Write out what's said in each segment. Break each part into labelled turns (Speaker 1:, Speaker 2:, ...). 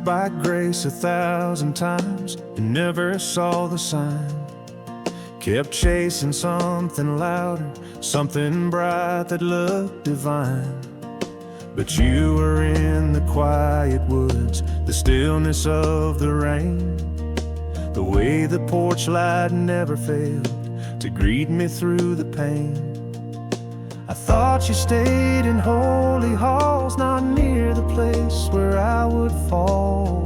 Speaker 1: walked by grace 1,000 times and never saw the sign. Kept chasing something louder, something bright that looked divine. But you were in the quiet woods, the stillness of the rain, the way the porch light never failed to greet me through the pain. I thought you stayed in holy halls, not near the place where I would fall.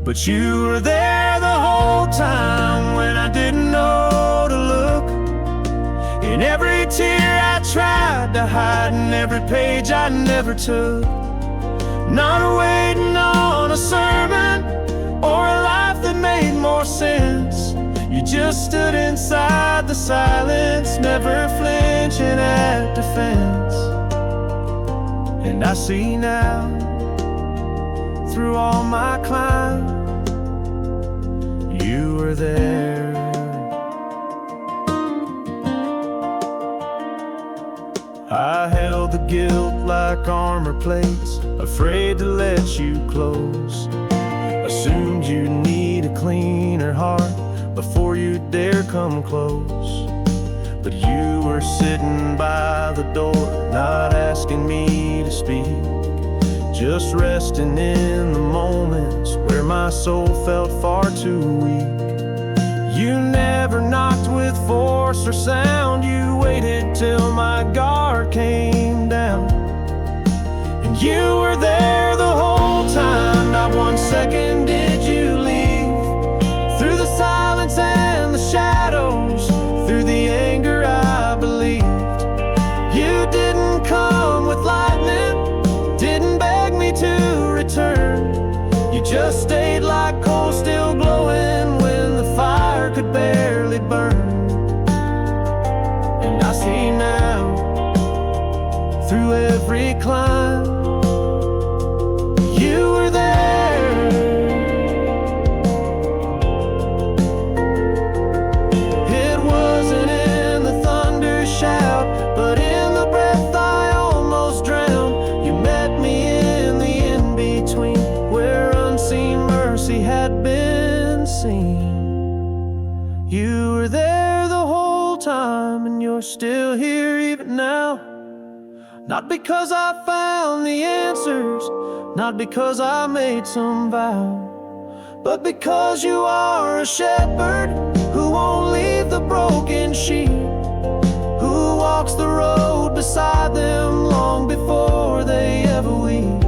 Speaker 1: But you were there the whole time when I didn't know to look. In every tear I tried to hide, in every page I never took. Not waiting on a sermon or a life that made more sense. You just stood inside the silence, never flinching at defense. And I see now, through all my climb, you were there. I held the guilt like armor plates, afraid to let you close. Assumed you need a cleaner heart before you dare come close. But you were sitting by the door, not asking me to speak, just resting in the moments where my soul felt far too weak. You never knocked with force or sound, you waited till my guard came down. And you were there the whole time, not 1 second did you leave. Through the silence and the shadows, through the anger I believed. You didn't come with lightning, didn't beg me to return. You just stayed like coal still glowing when the fire could barely burn. And I see now, through every climb, you were there. It wasn't in the thunder shout, but in the breath I almost drowned. You met me in the in-between, where unseen mercy had been seen. You were there the whole time, and you're still here even now. Not because I found the answers, not because I made some vow, but because you are a shepherd who won't leave the broken sheep, who walks the road beside them long before they ever weep.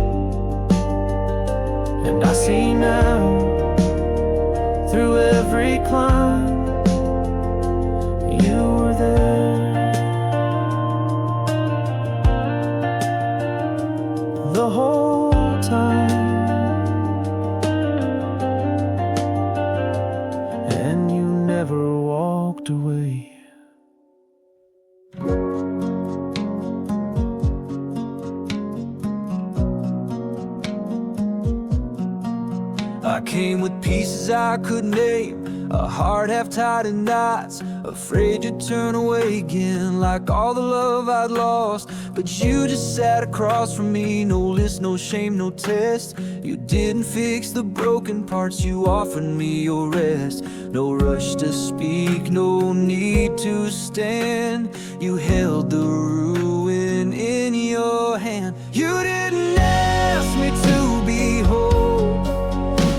Speaker 1: And I see now, through every climb, you were there. The whole time, and you never walked away.
Speaker 2: I came with pieces I couldn't name, a heart half tied in knots, afraid to turn away again, like all the love I'd lost. But you just sat across from me, no list, no shame, no test. You didn't fix the broken parts, you offered me your rest. No rush to speak, no need to stand. You held the ruin in your hand. You didn't ask me to be whole,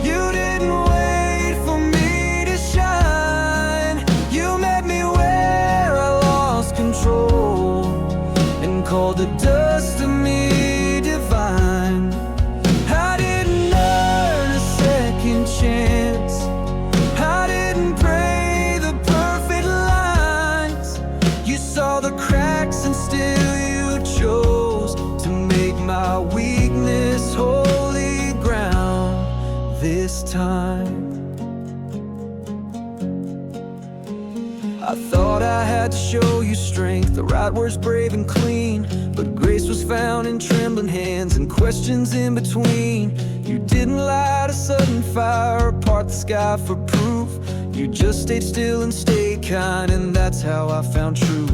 Speaker 2: you didn't wait for me to shine. You met me where I lost control and called the dust of me divine. I didn't earn a second chance, I didn't pray the perfect lines. You saw the cracks and still you chose to make my weakness holy ground this time. I thought I had to show you strength, the right words brave and clean, but grace was found in trembling hands and questions in between. You didn't light a sudden fire or part the sky for proof. You just stayed still and stayed kind, and that's how I found truth.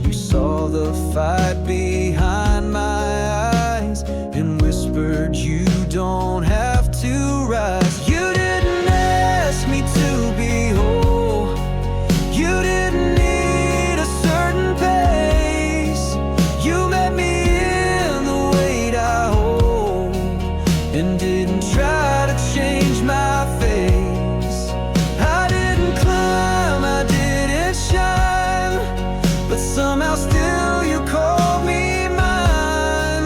Speaker 2: You saw the fight behind my eyes and whispered, you don't have eyes. You didn't ask me to be whole. You didn't need a certain pace. You met me in the weight I hold, and didn't try to change my face. I didn't climb, I didn't shine, but somehow still you called me mine.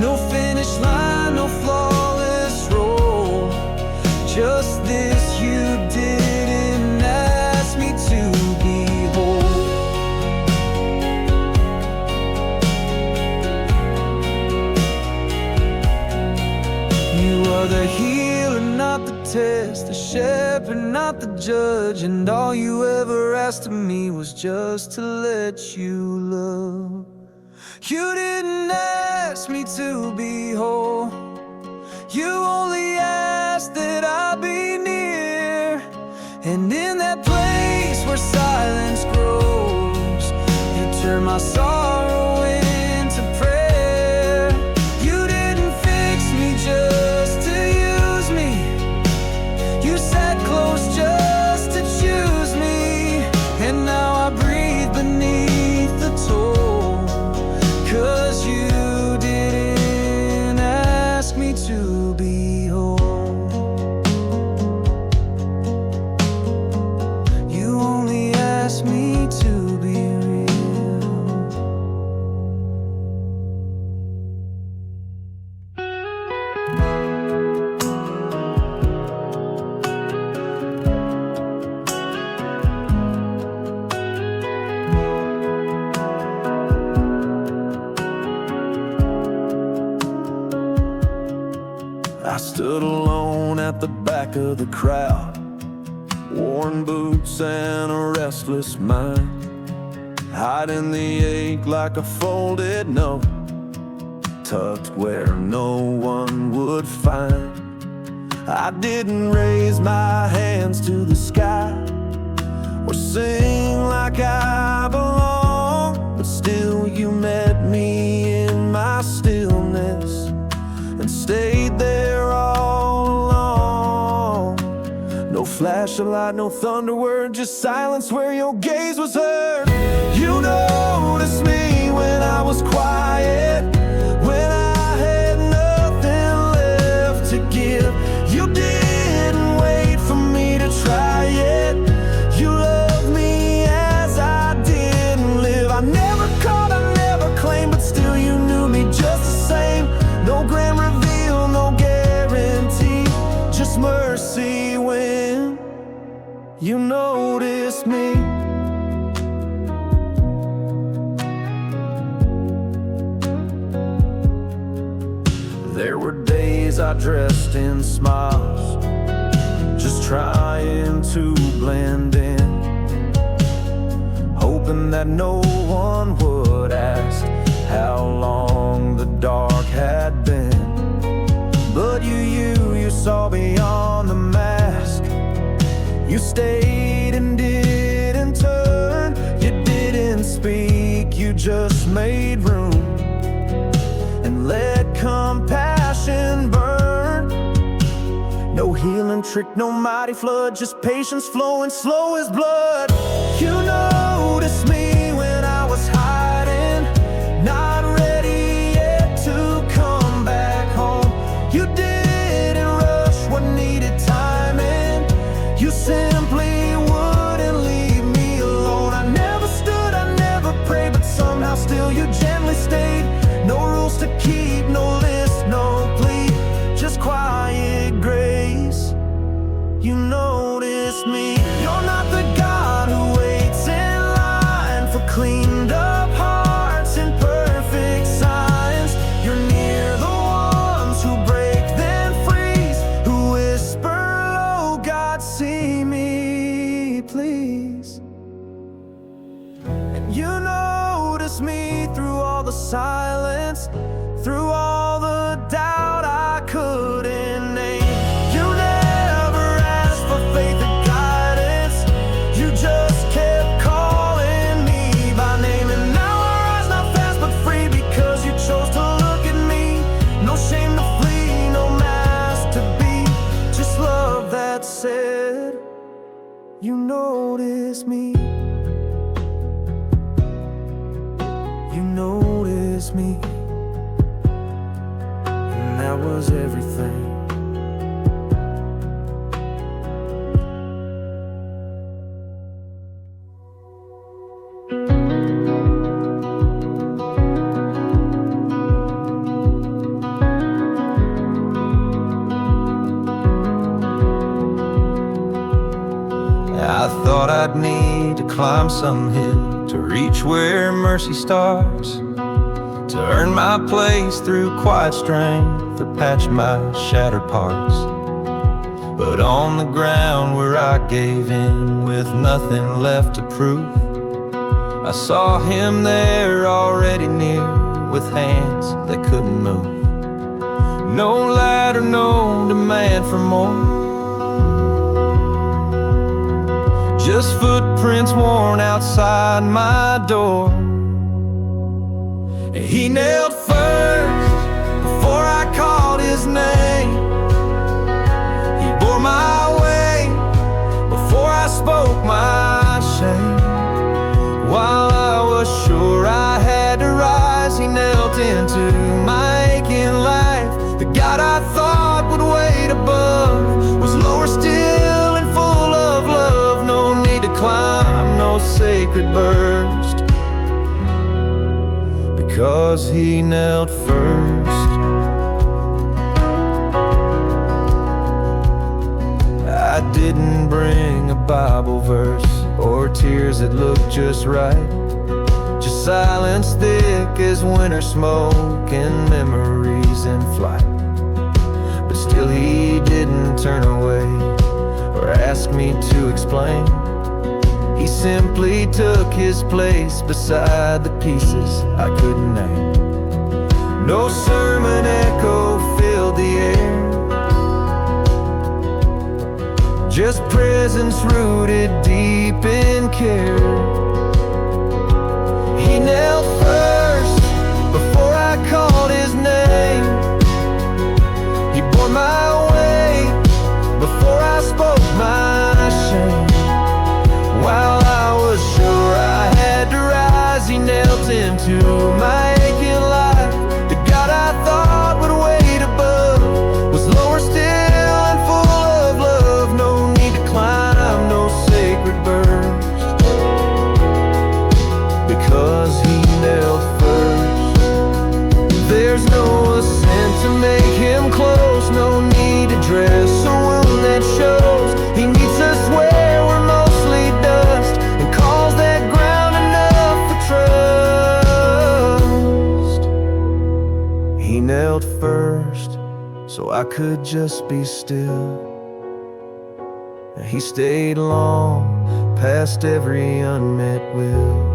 Speaker 2: No finish line, no flawless role, just this: you didn't ask me to be whole. You are the healer, not the test, the shepherd, not the judge, and all you ever asked of me was just to let you love. You didn't ask me to be whole. You only asked that I be near, and in that place where silence grows, you turn my sorrow into prayer. You didn't fix me just to use me. You sat close just to choose me, and now I breathe beneath the toll, 'cause you didn't ask me to be whole. You only asked me to be real.
Speaker 1: I stood alone at the back of the crowd, worn boots and a restless mind, hiding the ache like a folded note, tucked where no one would find. I didn't raise my hands to the sky or sing like I belong, but still you met me in my stillness and stayed there all along. No flash of light, no thunder word, just silence where your gaze was heard. You noticed me when I was quiet, when I had nothing left to give. You didn't wait for me to try it. You loved me as I didn't live. I never caught, I never claimed, but still you knew me just the same. No grand reveal, no guarantee, just mercy when you noticed me. There were days I dressed in smiles, just trying to blend in, hoping that no one would ask how long the dark had been. But you saw beyond the mask. You stayed and didn't turn. You didn't speak, you just made room and let compassion burn. No healing trick, no mighty flood, just patience flowing slow as blood. You noticed me when I was hiding, not ready yet to come back home. You didn't rush what needed time, and you simply wouldn't leave me alone. I never stood, I never prayed, but somehow still you gently stayed. No rules to keep, no list, no plea, just quiet grace. You noticed me. You're not the God who waits in line for cleaned up hearts and perfect signs. You're near the ones who break then freeze, who whisper, oh God, see me please. And you noticed me through all the silence, through all the doubt I couldn't name. You never asked for faith and guidance, you just kept calling me by name. And now I rise not fast but free, because you chose to look at me. No shame to flee, no mask to be, just love You notice me. You notice me. And that was everything.
Speaker 2: I thought I'd need to climb some hill to reach where mercy starts, to earn my place through quiet strength or patch my shattered parts. But on the ground where I gave in with nothing left to prove, I saw him there already near with hands that couldn't move. No ladder, no demand for more, just footprints worn outside my door. He knelt first before I called his name. He bore my weight before I spoke my shame. While I was sure I had to rise, he knelt into my aching life. The God I thought would wait above was lower still and full of love. No need to climb, no sacred burst, because he knelt first. I didn't bring a Bible verse or tears that looked just right, just silence thick as winter smoke and memories in flight. But still he didn't turn away or ask me to explain. He simply took his place beside the pieces I couldn't name. No sermon echo filled the air, just presence rooted deep in care. He knelt first before I called his name. He bore my weight before I spoke my shame. While I was sure I had to rise, he knelt into my aching life. The God I thought would wait above was lower still and full of love. No need to climb, no sacred burst, because he knelt first. There's no ascent to make him close, no need to dress a wound that shows. He meets us where we're mostly dust and calls that ground enough for trust. He knelt first so I could just be still. He stayed long past every unmet will.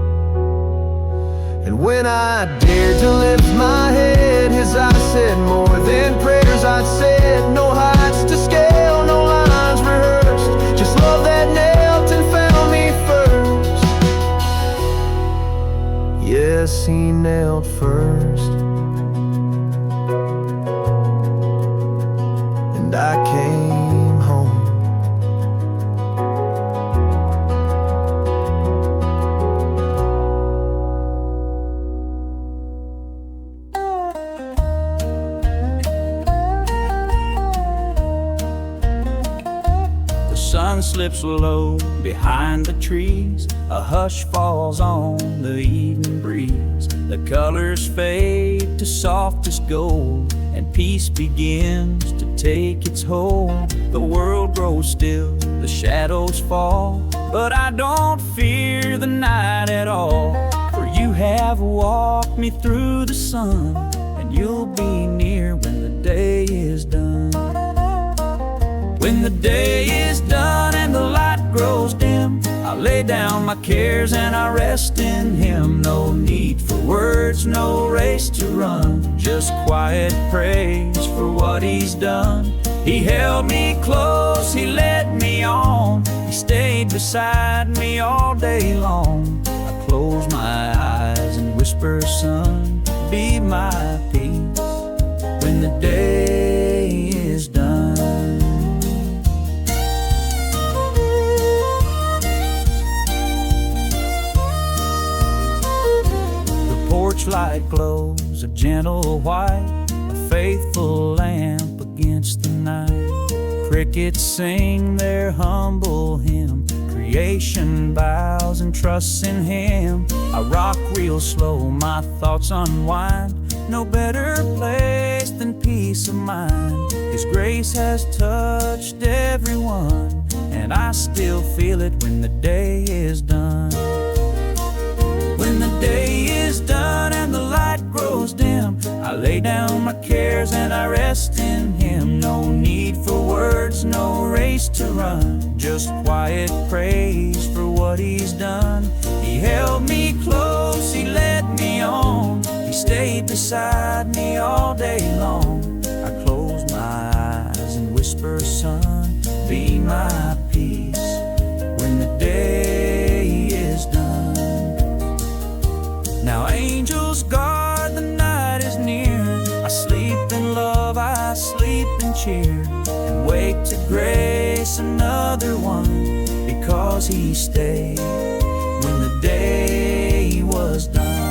Speaker 2: And when I dared to lift my head, his eyes said more than prayers I'd said. No heights to scale, no lines rehearsed, just love that knelt and found me first. Yes, he knelt first, and I came home.
Speaker 3: The sun slips low behind the trees, a hush falls on the evening breeze. The colors fade to softest gold, and peace begins to take its hold. The world grows still, the shadows fall, but I don't fear the night at all. For you have walked me through the sun, and you'll be near when the day is done. When the day is done and the light grows dim, I lay down my cares and I rest in him. No need for words, no race to run, just quiet praise for what he's done. He held me close, he led me on, he stayed beside me all day long. I close my eyes and whisper, son, be my peace when the day is done. torchlight glows a gentle white, a faithful lamp against the night. Crickets sing their humble hymn, creation bows and trusts in Him. I rock real slow, my thoughts unwind. No better place than peace of mind. His grace has touched everyone, and I still feel it when the day is done. When the day is done and the light grows dim, I lay down my cares and I rest in Him. No need for words, no race to run, just quiet praise for what He's done. He held me close, He led me on, He stayed beside me all day long. I close my eyes and whisper, Son, be my peace when the day is done. Now angels guard, the night is near. I sleep in love, I sleep in cheer, and wake to grace another one, because He stayed when the day was done.